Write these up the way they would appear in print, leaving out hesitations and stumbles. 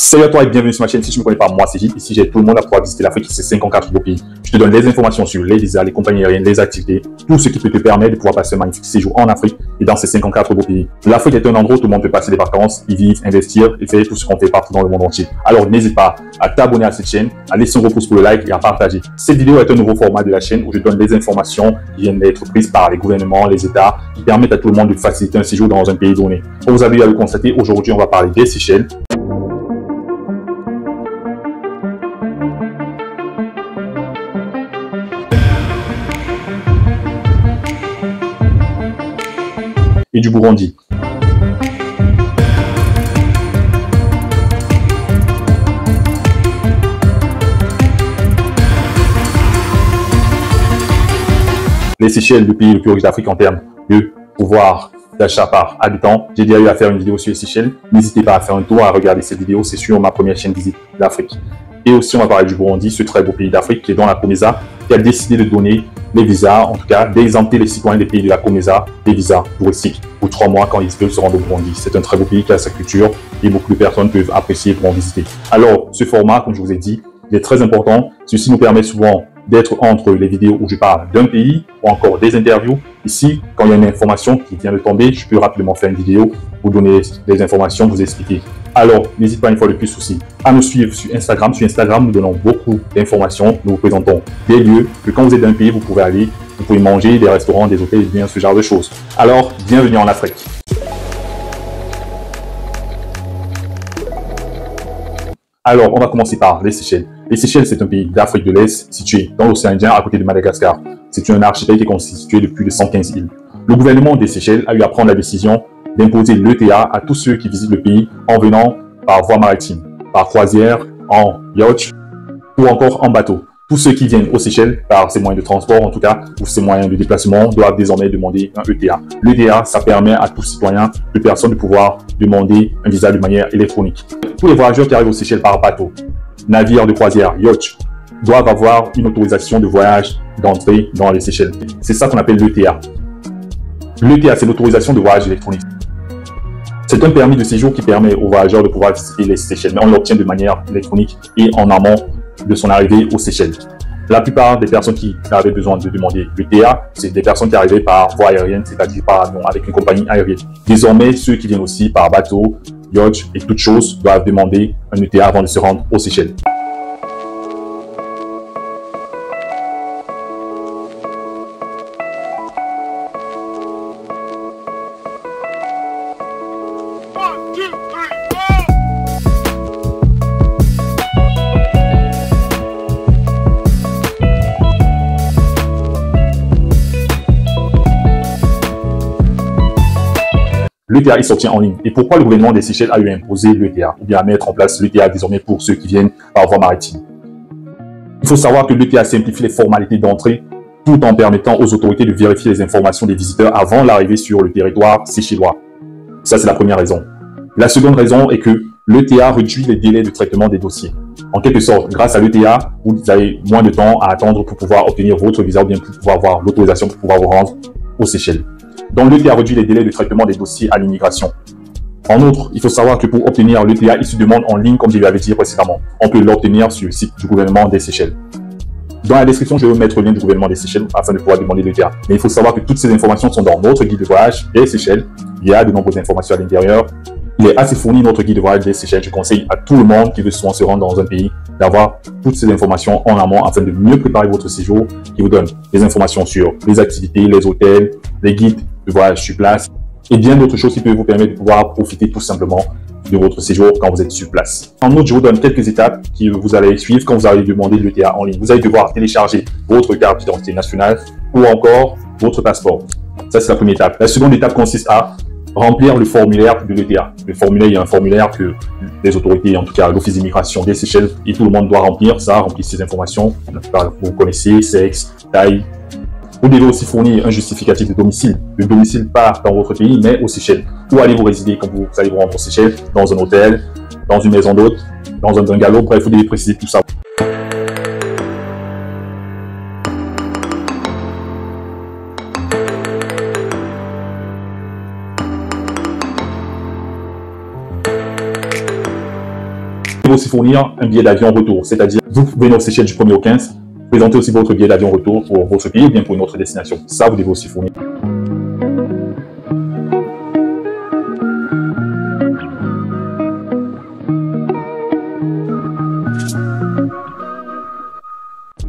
Salut à toi et bienvenue sur ma chaîne. Si tu ne me connais pas, moi c'est Gilles. Ici, j'aide tout le monde à pouvoir visiter l'Afrique et ses 54 beaux pays. Je te donne les informations sur les visas, les compagnies aériennes, les activités, tout ce qui peut te permettre de pouvoir passer un magnifique séjour en Afrique et dans ces 54 beaux pays. L'Afrique est un endroit où tout le monde peut passer des vacances, y vivre, investir et faire tout ce qu'on fait partout dans le monde entier. Alors n'hésite pas à t'abonner à cette chaîne, à laisser un gros pouce pour le like et à partager. Cette vidéo est un nouveau format de la chaîne où je donne des informations qui viennent d'être prises par les gouvernements, les États, qui permettent à tout le monde de faciliter un séjour dans un pays donné. Comme vous avez eu à le constater, aujourd'hui on va parler des Seychelles. Et du Burundi. Les Seychelles, le pays le plus riche d'Afrique en termes de pouvoir d'achat par habitant. J'ai déjà eu à faire une vidéo sur les Seychelles. N'hésitez pas à faire un tour, à regarder cette vidéo. C'est sur ma première chaîne Visite d'Afrique. Et aussi, on va parler du Burundi, ce très beau pays d'Afrique qui est dans la COMESA, qui a décidé de donner les visas, en tout cas d'exempter les citoyens des pays de la COMESA des visas touristiques pour 3 mois quand ils veulent se rendre au Burundi. C'est un très beau pays qui a sa culture et beaucoup de personnes peuvent apprécier pour en visiter. Alors, ce format, comme je vous ai dit, il est très important. Ceci nous permet souvent d'être entre les vidéos où je parle d'un pays ou encore des interviews. Ici, quand il y a une information qui vient de tomber, je peux rapidement faire une vidéo pour donner des informations, vous expliquer. Alors, n'hésite pas une fois de plus aussi à nous suivre sur Instagram. Sur Instagram, nous donnons beaucoup d'informations. Nous vous présentons des lieux que quand vous êtes dans un pays, vous pouvez aller, vous pouvez manger, des restaurants, des hôtels, bien ce genre de choses. Alors, bienvenue en Afrique. Alors, on va commencer par les Seychelles. Les Seychelles, c'est un pays d'Afrique de l'Est situé dans l'océan Indien à côté de Madagascar. C'est un archipel qui est constitué de plus de 115 îles. Le gouvernement des Seychelles a eu à prendre la décision d'imposer l'ETA à tous ceux qui visitent le pays en venant par voie maritime, par croisière, en yacht ou encore en bateau. Tous ceux qui viennent aux Seychelles par ces moyens de transport, en tout cas, ou ces moyens de déplacement, doivent désormais demander un ETA. L'ETA, ça permet à tout citoyen, toute personne de pouvoir demander un visa de manière électronique. Tous les voyageurs qui arrivent aux Seychelles par bateau, navire de croisière, yacht, doivent avoir une autorisation de voyage d'entrée dans les Seychelles. C'est ça qu'on appelle l'ETA. L'ETA, c'est l'autorisation de voyage électronique. C'est un permis de séjour qui permet aux voyageurs de pouvoir visiter les Seychelles, mais on l'obtient de manière électronique et en amont de son arrivée aux Seychelles. La plupart des personnes qui avaient besoin de demander l'ETA, c'est des personnes qui arrivaient par voie aérienne, c'est-à-dire par avion, avec une compagnie aérienne. Désormais, ceux qui viennent aussi par bateau, yacht et toutes choses doivent demander un ETA avant de se rendre aux Seychelles. L'ETA, il s'obtient en ligne. Et pourquoi le gouvernement des Seychelles a eu à imposer l'ETA ou bien à mettre en place l'ETA désormais pour ceux qui viennent par voie maritime? Il faut savoir que l'ETA simplifie les formalités d'entrée tout en permettant aux autorités de vérifier les informations des visiteurs avant l'arrivée sur le territoire séchellois. Ça, c'est la première raison. La seconde raison est que l'ETA réduit les délais de traitement des dossiers. En quelque sorte, grâce à l'ETA, vous avez moins de temps à attendre pour pouvoir obtenir votre visa ou bien pour pouvoir avoir l'autorisation pour pouvoir vous rendre aux Seychelles. Donc, l'ETA réduit les délais de traitement des dossiers à l'immigration. En outre, il faut savoir que pour obtenir l'ETA, il se demande en ligne, comme je l'avais dit précédemment. On peut l'obtenir sur le site du gouvernement des Seychelles. Dans la description, je vais vous mettre le lien du gouvernement des Seychelles afin de pouvoir demander l'ETA. Mais il faut savoir que toutes ces informations sont dans notre guide de voyage des Seychelles. Il y a de nombreuses informations à l'intérieur. Il est assez fourni, notre guide de voyage des Seychelles. Je conseille à tout le monde qui veut souvent se rendre dans un pays d'avoir toutes ces informations en amont afin de mieux préparer votre séjour, qui vous donne des informations sur les activités, les hôtels, les guides de voyage sur place et bien d'autres choses qui peuvent vous permettre de pouvoir profiter tout simplement de votre séjour quand vous êtes sur place. En outre, je vous donne quelques étapes que vous allez suivre quand vous allez demander l'ETA en ligne. Vous allez devoir télécharger votre carte d'identité nationale ou encore votre passeport. Ça, c'est la première étape. La seconde étape consiste à remplir le formulaire de l'ETA. Le formulaire, il y a un formulaire que les autorités, en tout cas l'Office d'immigration des Seychelles, et tout le monde doit remplir ça, remplir ces informations. Vous connaissez, sexe, taille. Vous devez aussi fournir un justificatif de domicile. Le domicile pas dans votre pays, mais aux Seychelles. Où allez-vous résider quand vous allez vous rendre aux Seychelles? Dans un hôtel, dans une maison d'hôte, dans un bungalow. Bref, vous devez préciser tout ça. devez aussi fournir un billet d'avion retour, c'est-à-dire vous venez aux Seychelles du 1er au 15, présentez aussi votre billet d'avion retour pour votre pays ou bien pour une autre destination. Ça, vous devez aussi fournir.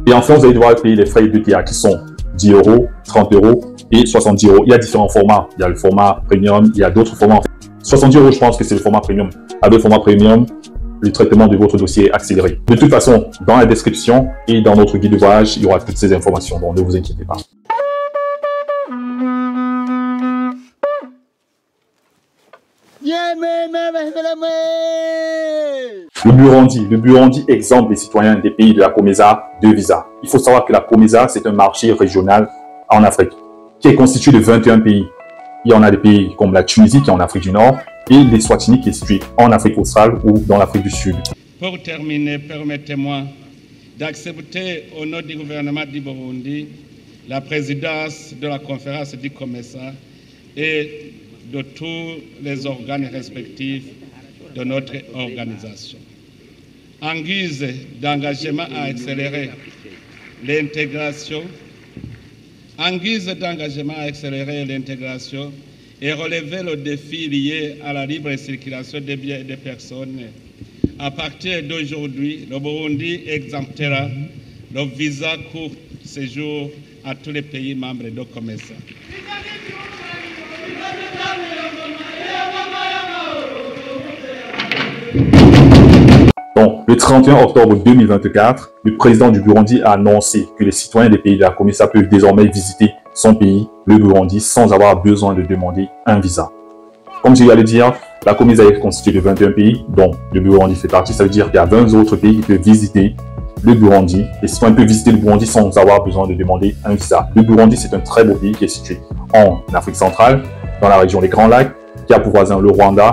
Et enfin, vous allez devoir payer les frais d'ETA qui sont 10 €, 30 € et 70 €. Il y a différents formats. Il y a le format premium, il y a d'autres formats. 70 €, je pense que c'est le format premium. Avec le format premium, le traitement de votre dossier est accéléré. De toute façon, dans la description et dans notre guide de voyage, il y aura toutes ces informations, donc ne vous inquiétez pas. Le Burundi exempte les citoyens des pays de la COMESA de visa. Il faut savoir que la COMESA, c'est un marché régional en Afrique qui est constitué de 21 pays. Il y en a des pays comme la Tunisie qui est en Afrique du Nord et l'Eswatini qui est situé en Afrique australe ou dans l'Afrique du Sud. Pour terminer, permettez-moi d'accepter au nom du gouvernement du Burundi la présidence de la conférence du COMESA et de tous les organes respectifs de notre organisation. En guise d'engagement à accélérer l'intégration, et relever le défi lié à la libre circulation des biens et des personnes, à partir d'aujourd'hui, le Burundi exemptera le visa court séjour à tous les pays membres de COMESA. Donc, le 31 octobre 2024, le président du Burundi a annoncé que les citoyens des pays de la COMESA peuvent désormais visiter son pays, le Burundi, sans avoir besoin de demander un visa. Comme je viens de le dire, la COMESA est constituée de 21 pays, dont le Burundi fait partie. Ça veut dire qu'il y a 20 autres pays qui peuvent visiter le Burundi. Les citoyens peuvent visiter le Burundi sans avoir besoin de demander un visa. Le Burundi, c'est un très beau pays qui est situé en Afrique centrale, dans la région des Grands Lacs, qui a pour voisin le Rwanda,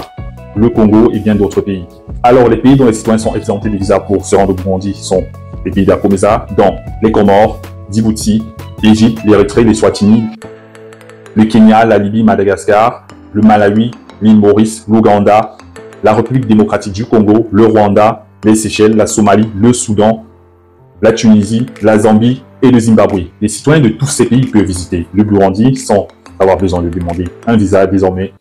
le Congo et bien d'autres pays. Alors, les pays dont les citoyens sont exemptés de visa pour se rendre au Burundi sont les pays de la COMESA, dont les Comores, Djibouti, l'Égypte, l'Érythrée, l'Eswatini, le Kenya, la Libye, Madagascar, le Malawi, l'île Maurice, l'Ouganda, la République démocratique du Congo, le Rwanda, les Seychelles, la Somalie, le Soudan, la Tunisie, la Zambie et le Zimbabwe. Les citoyens de tous ces pays peuvent visiter le Burundi sans avoir besoin de demander un visa désormais.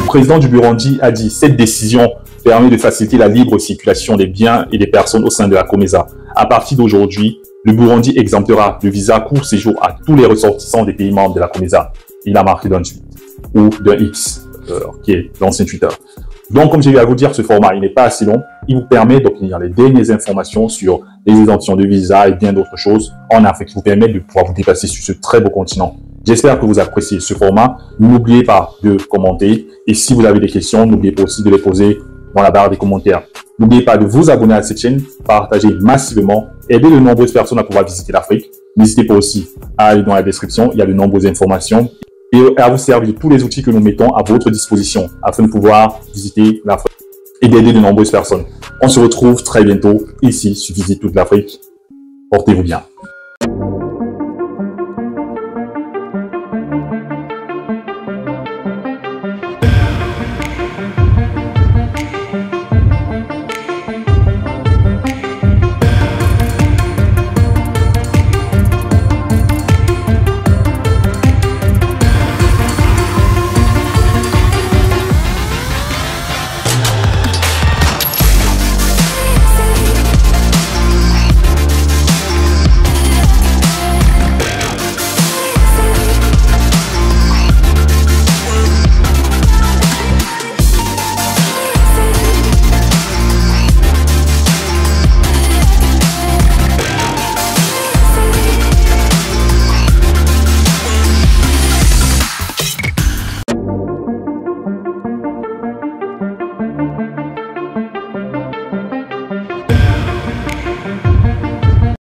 Le président du Burundi a dit « Cette décision permet de faciliter la libre circulation des biens et des personnes au sein de la COMESA. À partir d'aujourd'hui, le Burundi exemptera de visa court séjour à tous les ressortissants des pays membres de la COMESA. » Il a marqué d'un tweet ou d'un X, qui est l'ancien Twitter. Donc, comme j'ai eu à vous dire, ce format, il n'est pas assez long. Il vous permet d'obtenir les dernières informations sur les exemptions de visa et bien d'autres choses en Afrique, qui vous permettent de pouvoir vous déplacer sur ce très beau continent. J'espère que vous appréciez ce format. N'oubliez pas de commenter. Et si vous avez des questions, n'oubliez pas aussi de les poser dans la barre des commentaires. N'oubliez pas de vous abonner à cette chaîne, partager massivement, aider de nombreuses personnes à pouvoir visiter l'Afrique. N'hésitez pas aussi à aller dans la description, il y a de nombreuses informations. Et à vous servir de tous les outils que nous mettons à votre disposition afin de pouvoir visiter l'Afrique et d'aider de nombreuses personnes. On se retrouve très bientôt ici sur Visite toute l'Afrique. Portez-vous bien.